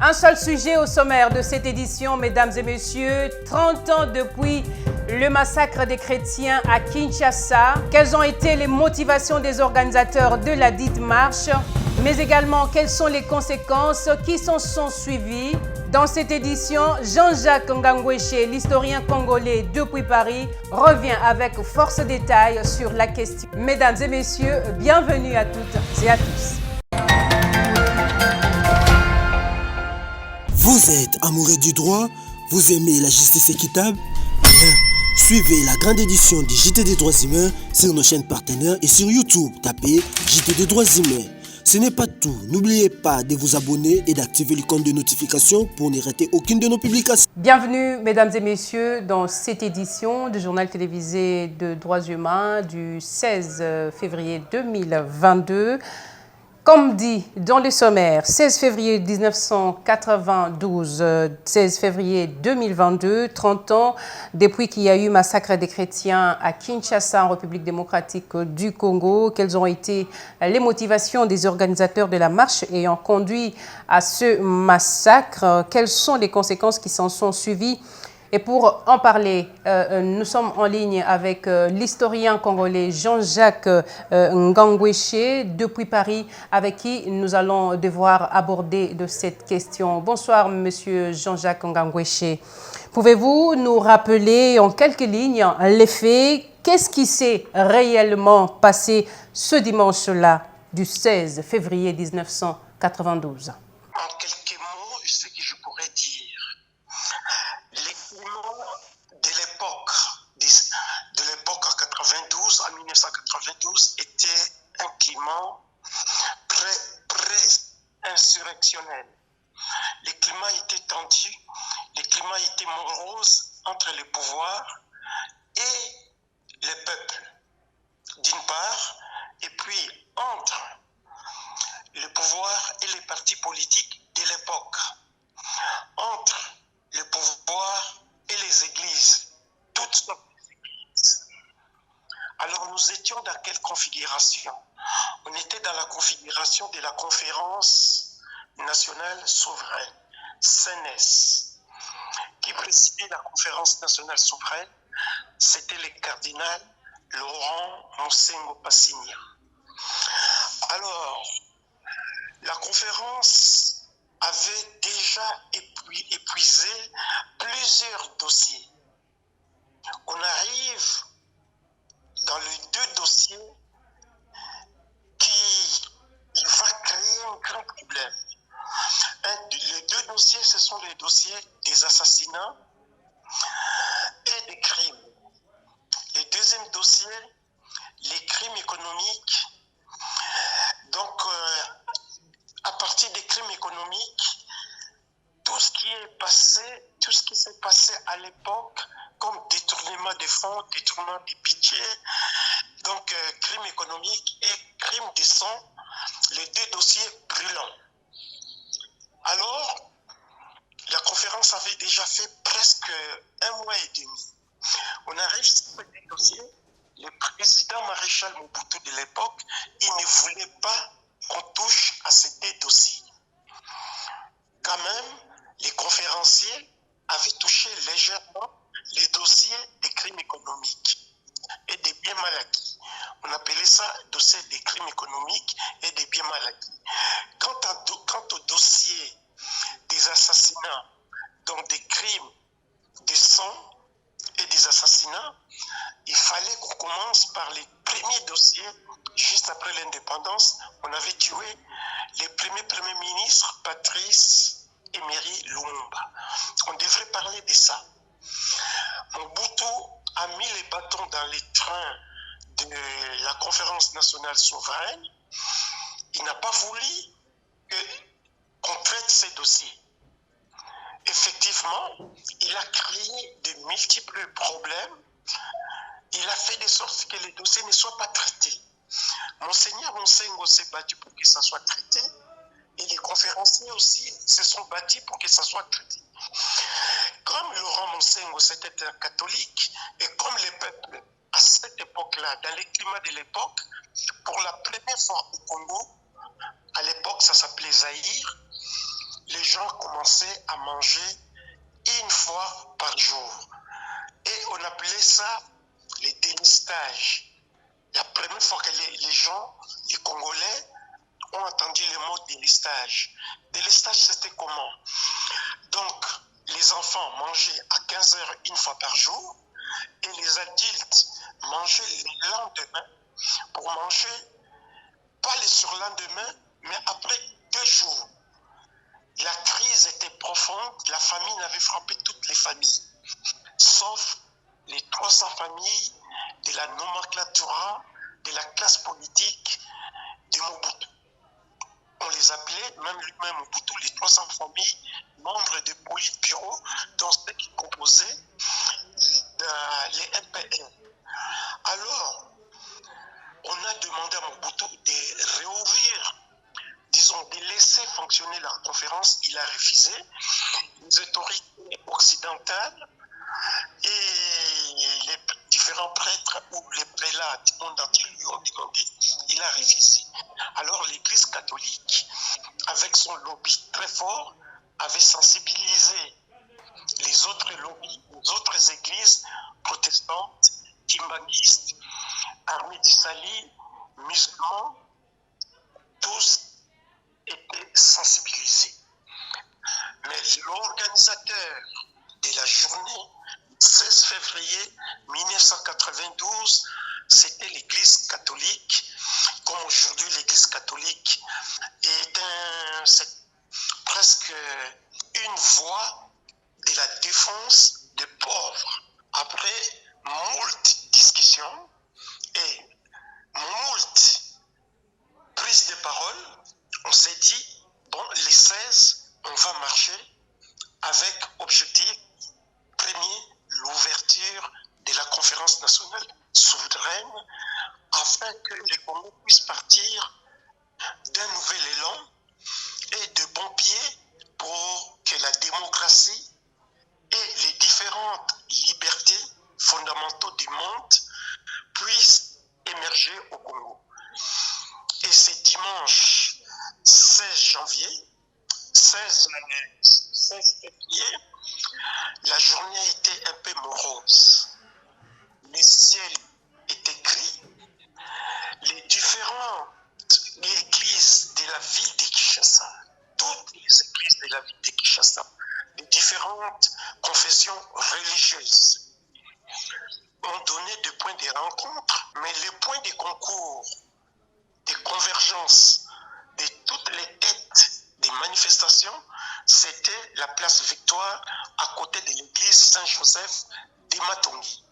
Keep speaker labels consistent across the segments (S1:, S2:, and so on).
S1: Un seul sujet au sommaire de cette édition, mesdames et messieurs, 30 ans depuis le massacre des chrétiens à Kinshasa. Quelles ont été les motivations des organisateurs de la dite marche, mais également quelles sont les conséquences qui s'en sont suivies. Dans cette édition, Jean-Jacques Ngangweshe, l'historien congolais depuis Paris, revient avec force détails sur la question. Mesdames et messieurs, bienvenue à toutes et à tous.
S2: Vous êtes amoureux du droit? Vous aimez la justice équitable? Bien, suivez la grande édition du JT des droits humains sur nos chaînes partenaires et sur YouTube. Tapez JT des droits humains. Ce n'est pas tout. N'oubliez pas de vous abonner et d'activer l'icône de notification pour ne rater aucune de nos publications.
S1: Bienvenue, mesdames et messieurs, dans cette édition du journal télévisé de droits humains du 16 février 2022. Comme dit dans le sommaire, 16 février 1992, 16 février 2022, 30 ans depuis qu'il y a eu massacre des chrétiens à Kinshasa, en République démocratique du Congo. Quelles ont été les motivations des organisateurs de la marche ayant conduit à ce massacre? Quelles sont les conséquences qui s'en sont suivies? Et pour en parler, nous sommes en ligne avec l'historien congolais Jean-Jacques Ngangweshe depuis Paris, avec qui nous allons devoir aborder de cette question. Bonsoir, monsieur Jean-Jacques Ngangweshe. Pouvez-vous nous rappeler en quelques lignes les faits? Qu'est-ce qui s'est réellement passé ce dimanche-là, du 16 février 1992?
S3: En quelques mots, ce que je pourrais dire. Les climats de l'époque en 92, en 1992, était un climat pré-insurrectionnel. Les climats étaient tendus, les climats étaient moroses entre les pouvoirs et les peuples, d'une part, et puis entre le pouvoir et les partis politiques de l'époque, entre le pouvoir et les églises, toutes sortes d'églises. Alors nous étions dans quelle configuration? On était dans la configuration de la conférence nationale souveraine, CNES. Qui présidait la conférence nationale souveraine, c'était le cardinal Laurent Monsengo Passigna. Alors, la conférence avait déjà épuisé plusieurs dossiers. On arrive dans les deux dossiers qui va créer un grand problème. Les deux dossiers, ce sont les dossiers des assassinats et des crimes. Le deuxième dossier, les crimes économiques. Donc, à partir des crimes économiques, tout ce qui s'est passé à l'époque, comme détournement des fonds, détournement des budgets, donc crimes économiques et crimes de sang, les deux dossiers brûlants. Alors, la conférence avait déjà fait presque un mois et demi. On arrive sur les dossiers, le président maréchal Mobutu de l'époque, il ne voulait pas qu'on touche à ces deux dossiers. Quand même, les conférenciers avaient touché légèrement les dossiers des crimes économiques et des biens mal acquis. On appelait ça dossier des crimes économiques et des biens mal acquis. Quant au dossier des assassinats, donc des crimes de sang et des assassinats, il fallait qu'on commence par les premiers dossiers. Juste après l'indépendance, on avait tué le premier ministre, Patrice Emery Lumumba. On devrait parler de ça. Mobutu a mis les bâtons dans les trains de la conférence nationale souveraine. Il n'a pas voulu qu'on traite ces dossiers. Effectivement, il a créé de multiples problèmes. Il a fait de sorte que les dossiers ne soient pas traités. Monseigneur Monsengo s'est battu pour que ça soit traité et les conférenciers aussi se sont battus pour que ça soit traité. Comme Laurent Monsengo c'était un catholique et comme les peuples à cette époque-là, dans les climats de l'époque, pour la première fois au Congo, à l'époque ça s'appelait Zaïre, les gens commençaient à manger une fois par jour. Et on appelait ça les délestages. La première fois que les gens, les Congolais, ont entendu le mot délestage. Délestage, c'était comment? Donc, les enfants mangeaient à 15 heures une fois par jour et les adultes mangeaient le lendemain pour manger, pas le surlendemain, mais après 2 jours. La crise était profonde, la famine avait frappé toutes les familles, sauf les 300 familles de la nomenclatura de la classe politique de Mobutu. On les appelait, même lui-même Mobutu, les 300 familles membres de Politburo, dont ceux qui composaient les MPN. Alors, on a demandé à Mobutu de réouvrir, disons, de laisser fonctionner la conférence. Il a refusé. Les autorités occidentales et les différents prêtres ou les prélats du monde entier lui ont demandé, il a refusé. Alors l'Église catholique, avec son lobby très fort, avait sensibilisé les autres lobbies, les autres églises protestantes, timbanguistes, armées du Sali, musulmans, tous étaient sensibilisés. Mais l'organisateur de la journée 16 février 1992, c'était l'Église catholique. Comme aujourd'hui, l'Église catholique c'est presque une voix de la défense des pauvres. Après moult discussions et moult prises de parole, on s'est dit, bon, les 16, on va marcher avec objectif premier, l'ouverture de la conférence nationale souveraine, afin que les Congos puissent partir d'un nouvel élan et de bons pieds pour que la démocratie et les différentes libertés fondamentales du monde puissent émerger au Congo. Et c'est dimanche 16 janvier, 16 février, la journée était un peu morose. Le ciel était gris. Les différentes églises de la ville de Kinshasa, toutes les églises de la ville de Kinshasa, les différentes confessions religieuses ont donné des points de rencontre, mais les points de concours, de convergence de toutes les têtes des manifestations, c'était la place Victoire à côté de l'église Saint-Joseph de Matongi.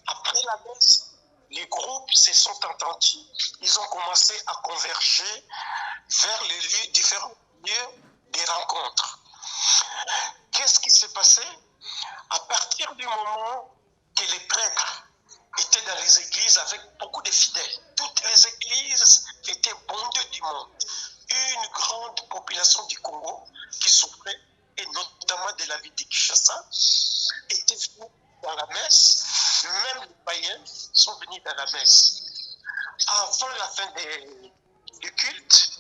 S3: Après la messe, les groupes se sont entendus. Ils ont commencé à converger vers les lieux, différents lieux des rencontres. Qu'est-ce qui s'est passé? À partir du moment que les prêtres étaient dans les églises avec beaucoup de fidèles, toutes les églises étaient bondées du monde. Une grande population du Congo qui souffrait, et notamment de la ville de Kinshasa, était venue dans la messe. Même les païens sont venus dans la messe. Avant la fin du culte,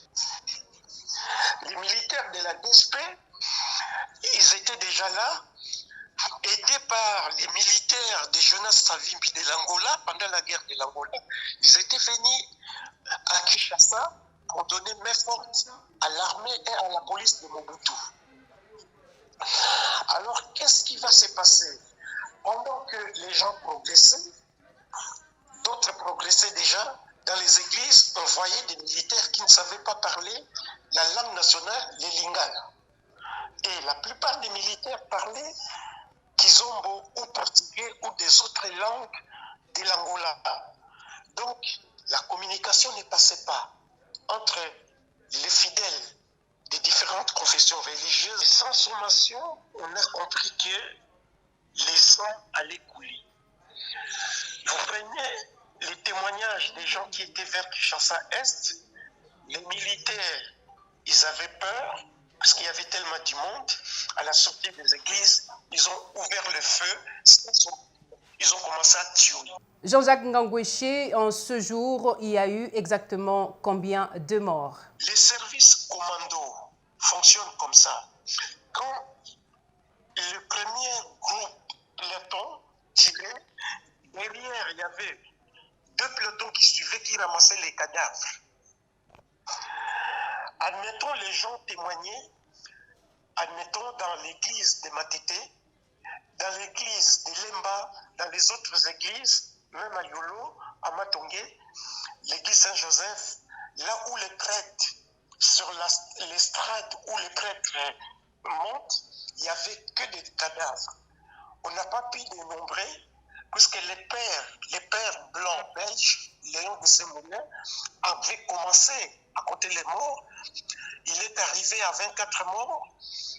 S3: les militaires de la DSP, ils étaient déjà là, aidés par les militaires de Jonas Savimbi de l'Angola pendant la guerre de l'Angola. Ils étaient venus à Kinshasa pour donner main forte à l'armée et à la police de Mobutu. Alors, qu'est-ce qui va se passer? Pendant que les gens progressaient, d'autres progressaient déjà, dans les églises, on voyait des militaires qui ne savaient pas parler la langue nationale, les Lingala. Et la plupart des militaires parlaient kizombo ou portugais ou des autres langues de l'Angola. Donc, la communication ne passait pas entre les fidèles des différentes confessions religieuses. Et sans sommation, on a compris que les sangs allaient couler. Vous prenez les témoignages des gens qui étaient vers Kinshasa Est, les militaires, ils avaient peur parce qu'il y avait tellement du monde. À la sortie des églises, ils ont ouvert le feu, ils ont commencé à tuer.
S1: Jean-Jacques Ngangoueché, en ce jour, il y a eu exactement combien de morts?
S3: Les services commando fonctionnent comme ça. Quand le premier groupe peloton tirait, derrière, il y avait 2 pelotons qui suivaient, qui ramassaient les cadavres. Admettons, les gens témoignaient, admettons, dans l'église de Matete, dans l'église de Lemba, dans les autres églises, même à Yolo, à Matongé, l'église Saint-Joseph, là où les prêtres, sur l'estrade où les prêtres montent, il n'y avait que des cadavres. On n'a pas pu dénombrer, puisque les pères blancs belges, Léon de Semoulin, avaient commencé à compter les morts. Il est arrivé à 24 morts,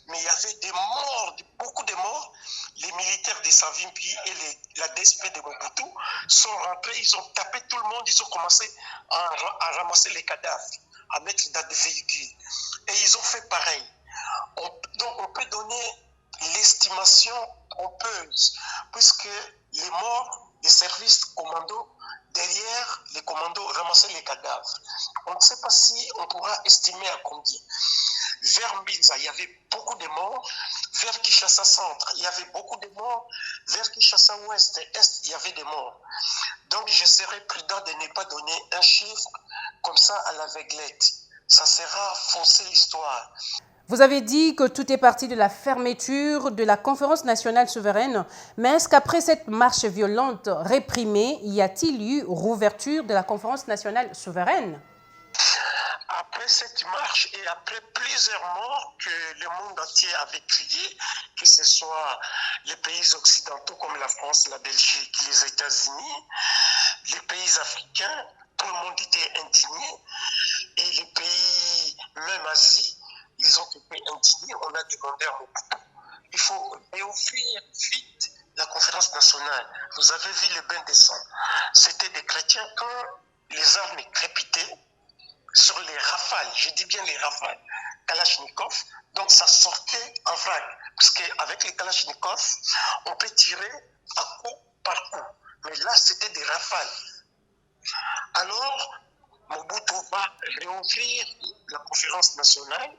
S3: mais il y avait des morts, beaucoup de morts. Les militaires de Savimpi et la DSP de Mobutu sont rentrés, ils ont tapé tout le monde, ils ont commencé à ramasser les cadavres, à mettre dans des véhicules. Et ils ont fait pareil. Donc on peut donner l'estimation trompeuse, puisque les morts des services commandos, derrière les commandos, ramassaient les cadavres. On ne sait pas si on pourra estimer à combien. Vers Mbinza, il y avait beaucoup de morts. Vers Kinshasa Centre, il y avait beaucoup de morts. Vers Kinshasa Ouest et Est, il y avait des morts. Donc je serais prudent de ne pas donner un chiffre comme ça à l'aveuglette. Ça sera fausser l'histoire.
S1: Vous avez dit que tout est parti de la fermeture de la conférence nationale souveraine, mais est-ce qu'après cette marche violente réprimée, y a-t-il eu rouverture de la conférence nationale souveraine?
S3: Après cette marche et après plusieurs morts que le monde entier avait crié, que ce soit les pays occidentaux comme la France, la Belgique, les États-Unis, les pays africains, tout le monde était indigné, et les pays, même Asie, ils ont été indignés. On a demandé à Mobutu, il faut réouvrir vite la conférence nationale. Vous avez vu le bain de sang. C'était des chrétiens quand les armes crépitaient sur les rafales, je dis bien les rafales, Kalachnikov, donc ça sortait en vrac, parce qu'avec les Kalachnikov, on peut tirer à coup par coup, mais là c'était des rafales. Alors, Mobutu va réouvrir la conférence nationale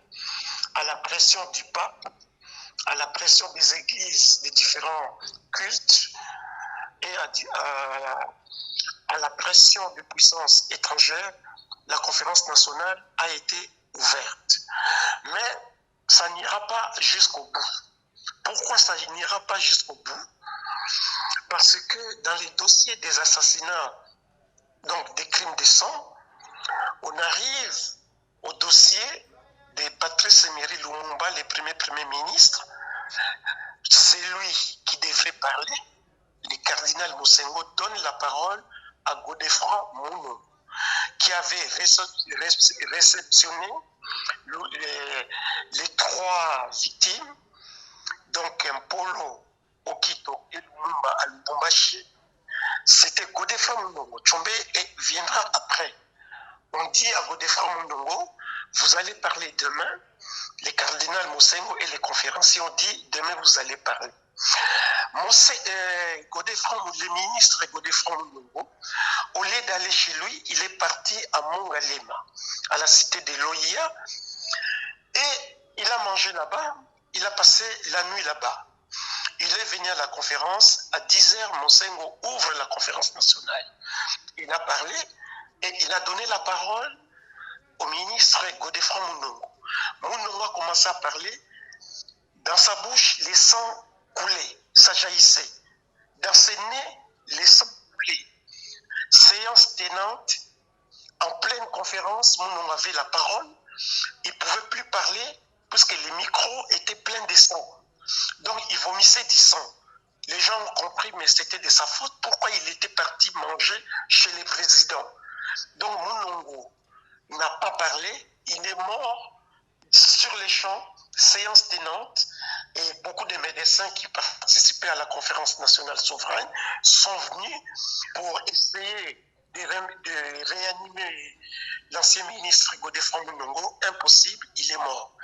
S3: à la pression du pape, à la pression des églises, des différents cultes, et à la pression des puissances étrangères. La conférence nationale a été ouverte. Mais ça n'ira pas jusqu'au bout. Pourquoi ça n'ira pas jusqu'au bout? Parce que dans les dossiers des assassinats, donc des crimes de sang, on arrive au dossier de Patrice Emery Lumumba, le premier ministre. C'est lui qui devrait parler. Le cardinal Mosengo donne la parole à Godefroid Mounou, qui avait réceptionné les 3 victimes, donc Mpolo, Okito et Lumumba à Lubumbashi. C'était Godefroid Mounou. Tchombe viendra après. On dit à Godefroid Mounou, vous allez parler demain, les cardinals Mosengo et les conférenciers ont dit, demain vous allez parler. Le ministre Godefroid Mounou, au lieu d'aller chez lui, il est parti à Mongalema, à la cité de Loya, et il a mangé là-bas, il a passé la nuit là-bas. Il est venu à la conférence, à 10h, Mosengo ouvre la conférence nationale. Il a parlé et il a donné la parole au ministre Godefroid Mounou. Mounou a commencé à parler, dans sa bouche, les sangs coulaient, ça jaillissait. Dans ses nez, les sangs coulaient. Séance tenante, en pleine conférence, Mounou avait la parole, il ne pouvait plus parler puisque les micros étaient pleins de sang. Donc il vomissait du sang. Les gens ont compris, mais c'était de sa faute. Pourquoi il était parti manger chez les présidents? Donc Mounongo n'a pas parlé, il est mort sur les champs, séance tenante, et beaucoup de médecins qui participaient à la conférence nationale souveraine sont venus pour essayer de réanimer l'ancien ministre Godefroid Mounou. Impossible, il est mort.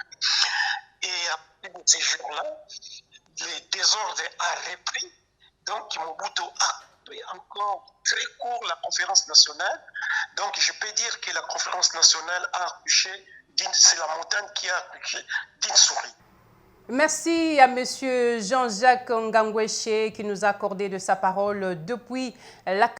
S3: Et après ces jours-là, le désordre a repris. Donc Mobutu a pris encore très court la conférence nationale. Donc je peux dire que la conférence nationale a accouché, c'est la montagne qui a accouché d'une souris.
S1: Merci à Monsieur Jean-Jacques Ngangweche qui nous a accordé de sa parole depuis la